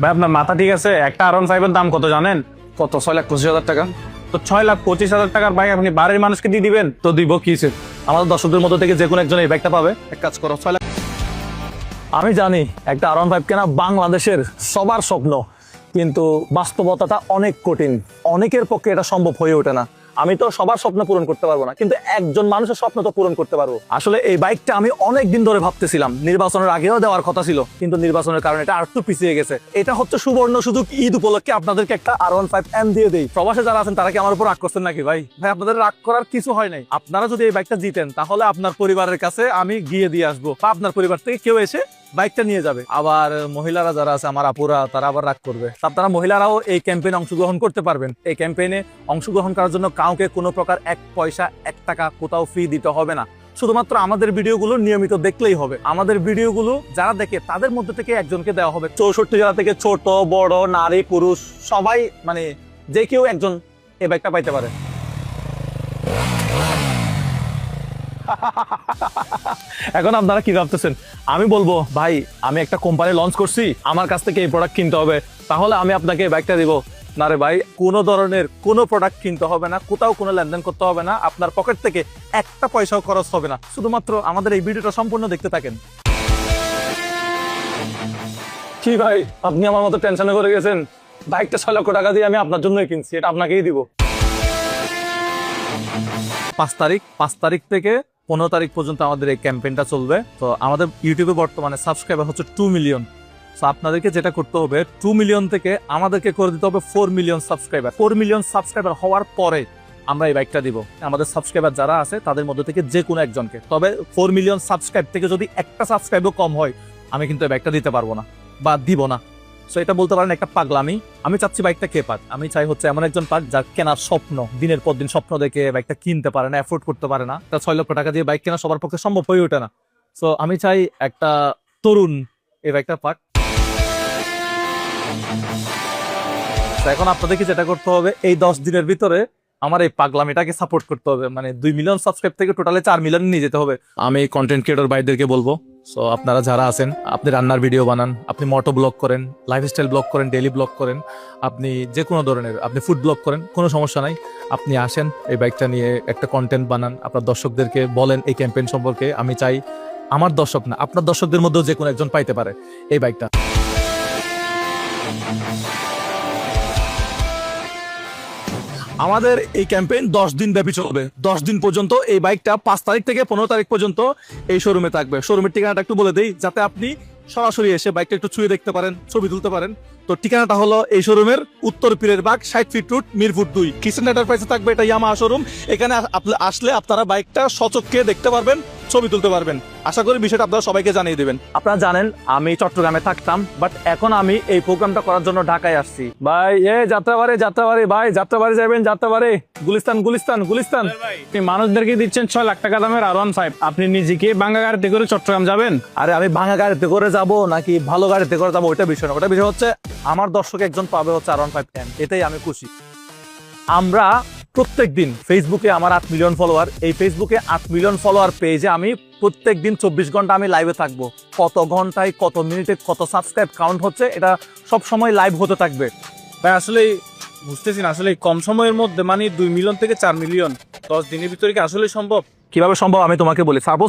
ভাই আপনার মাথা ঠিক আছে? একটা R15 এর দাম কত জানেন? কত? 6,25,000 টাকা। তো 6,25,000 টাকার বাইক আপনি বাড়ির মানুষকে দিয়ে দিবেন? তো দিব কিসে? আমাদের দর্শকদের মধ্যে থেকে যে কোনো একজন এই বাইকটা পাবে। এক কাজ করো, 6 লাখ। আমি জানি একটা R15 কেনা বাংলাদেশের সবার স্বপ্ন, কিন্তু বাস্তবতাটা অনেক কঠিন। অনেকের পক্ষে এটা সম্ভব হয়ে ওঠে না। আমি তো সবার স্বপ্ন পূরণ করতে পারবো না, কিন্তু একজন মানুষের স্বপ্ন তো পূরণ করতে পারবো। আসলে এই বাইকটা আমি অনেক দিন ধরে ভাবতেছিলাম, নির্বাচনের আগেও দেওয়ার কথা ছিল, কিন্তু নির্বাচনের কারণে এটা আরেকটু পিছিয়ে গেছে। এটা হচ্ছে সুবর্ণ সুযোগ, ঈদ উপলক্ষে আপনাদেরকে একটা R15M দিয়ে দেই। প্রবাসে যারা আছেন তারা কি আমার উপর রাগ করছেন নাকি? ভাই ভাই আপনাদের রাগ করার কিছু হয় নাই। আপনারা যদি এই বাইকটা জিতেন তাহলে আপনার পরিবারের কাছে আমি গিয়ে দিয়ে আসবো, বা আপনার পরিবার থেকে কেউ এসে বাইকটা নিয়ে যাবে। আবার মহিলারা যারা আছে, আমার আপুরা, তারা আবার রাগ করবে। আপনারা মহিলারাও এই ক্যাম্পেইনে অংশগ্রহণ করতে পারবেন। এই ক্যাম্পেইনে অংশগ্রহণ করার জন্য কাউকে কোনো প্রকার 1 পয়সা 1 টাকা কোথাও ফি দিতে হবে না। শুধুমাত্র আমাদের ভিডিওগুলো নিয়মিত দেখলেই হবে। আমাদের ভিডিওগুলো যারা দেখে তাদের মধ্যে থেকে একজনকে দেওয়া হবে। 64 জেলা থেকে ছোট বড় নারী পুরুষ সবাই, মানে যে কেউ একজন এই বাইকটা পাইতে পারে। এখন আপনারা কি ভাবতেছেন? আমি বলবো ভাই আমি একটা কোম্পানি লঞ্চ করছি, আমার কাছ থেকে এই প্রোডাক্ট কিনতে হবে, তাহলে আমি আপনাকে এই বাইকটা দিব। না রে ভাই, কোনো ধরনের কোনো প্রোডাক্ট কিনতে হবে না, কোথাও কোনো লেনদেন করতে হবে না, আপনার পকেট থেকে একটা পয়সাও খরচ হবে না। শুধুমাত্র আমাদের এই ভিডিওটা সম্পূর্ণ দেখতে থাকেন। কি ভাই আপনি আমার মতো টেনশনে করে গেছেন? বাইকটা 6 লক্ষ টাকা দিয়ে আমি আপনার জন্যই কিনছি, এটা আপনাকেই দিব। 5 তারিখ থেকে 15 তারিখ পর্যন্ত আমাদের এই ক্যাম্পেইনটা চলবে। তো আমাদের ইউটিউবে বর্তমানে সাবস্ক্রাইবার হচ্ছে 2 মিলিয়ন। তো আপনাদেরকে যেটা করতে হবে, 2 মিলিয়ন থেকে আমাদেরকে করে দিতে হবে 4 মিলিয়ন সাবস্ক্রাইবার। 4 মিলিয়ন সাবস্ক্রাইবার হওয়ার পরে আমরা এই বাইকটা দিব আমাদের সাবস্ক্রাইবার যারা আছে তাদের মধ্যে থেকে যে কোনো একজনকে। তবে 4 মিলিয়ন সাবস্ক্রাইব থেকে যদি একটা সাবস্ক্রাইবও কম হয়, আমি কিন্তু এই বাইকটা দিতে পারবো না বা দিব না। সো এটা বলতে পারেন একটা পাগলামি। আমি চাচ্ছি বাইকটা কে পাক? আমি চাই হচ্ছে এমন একজন পাক যার কেনার স্বপ্ন, দিনের পর দিন স্বপ্ন দেখে বাইকটা কিনতে পারে না, এফোর্ড করতে পারে না। তা 6 লক্ষ টাকা দিয়ে বাইক কেনা সবার পক্ষে সম্ভব হয়ে ওঠে না। সো আমি চাই একটা তরুণ এই বাইকটা পাক। তো এখন আপনাদেরকে যেটা করতে হবে, এই 10 দিনের ভিতরে আমার এই পাগলামিটাকে সাপোর্ট করতে হবে। মানে 2 মিলিয়ন সাবস্ক্রাইব থেকে টোটালে 4 মিলিয়ন নিয়ে যেতে হবে। আমি কন্টেন্ট ক্রিয়েটর ভাইদেরকে বলবো, সো আপনারা যারা আছেন, আপনি রান্নার ভিডিও বানান, আপনি মোটো ব্লগ করেন, লাইফস্টাইল ব্লগ করেন, ডেইলি ব্লগ করেন, আপনি যে কোনো ধরনের, আপনি ফুড ব্লগ করেন, কোনো সমস্যা নাই। আপনি আসেন এই বাইকটা নিয়ে একটা কন্টেন্ট বানান, আপনার দর্শকদেরকে বলেন এই ক্যাম্পেইন সম্পর্কে। আমি চাই আমার দর্শক না, আপনার দর্শকদের মধ্যেও যে কোনো একজন পাইতে পারে এই বাইকটা। আমাদের এই ক্যাম্পেইন 10 দিন ব্যাপী চলবে। 10 দিন পর্যন্ত এই বাইকটা 5 তারিখ থেকে 15 তারিখ পর্যন্ত এই শোরুমে থাকবে। শোরুমের ঠিকানাটা একটু বলে দেই, যাতে আপনি সরাসরি এসে বাইকটা একটু ছুঁয়ে দেখতে পারেন, ছবি তুলতে পারেন। তো ঠিকানাটা হলো এই শোরুমের Uttar Pirer Bagh, 60 feet road, Mirpur 2, kitchen এন্টারপ্রাইজে থাকবে। এটা ইয়ামাহা শোরুম। এখানে আসলে আপনারা বাইকটা সচক্ষে দেখতে পারবেন, ছবি তুলতে পারবেন। আশা করি বিষয়টা আপনারা সবাইকে জানিয়ে দেবেন। আপনারা জানেন আমি চট্টগ্রামে থাকতাম, বাট এখন আমি এই প্রোগ্রামটা করার জন্য ঢাকায় আসছি। ভাই যাত্রাবাড়ি ভাই, যাত্রাবাড়ি যাবেন, যাত্রাবাড়ি গুলিস্তান। আপনি মানুষদেরকে দিচ্ছেন 6 লাখ টাকা দামের R15, আপনি নিজেকে ভাঙা গাড়িতে করে চট্টগ্রাম যাবেন? আরে আমি ভাঙা গাড়িতে করে যাব নাকি ভালো গাড়িতে করে যাবো ওইটা বিষয় না। ওটা বিষয় হচ্ছে আমার দর্শক একজন পাবে হচ্ছে R15M, এটাই আমি খুশি। আমরা প্রত্যেক দিন ফেসবুকে, আমার 8 মিলিয়ন ফলোয়ার, এই ফেসবুকে 8 মিলিয়ন ফলোয়ার পেজে আমি প্রত্যেক দিন 24 ঘন্টা আমি লাইভে থাকবো। কত ঘন্টায়, কত মিনিটে, কত সাবস্ক্রাইব কাউন্ট হচ্ছে, এটা সব সময় লাইভ হতে থাকবে। ভাই আসলে বুঝতেছি না, আসলে কম সময়ের মধ্যে মানে 2 মিলিয়ন থেকে 4 মিলিয়ন 10 দিনের ভিতরে কি আসলে সম্ভব? কিভাবে সম্ভব আমি তোমাকে বলি। সাপোজ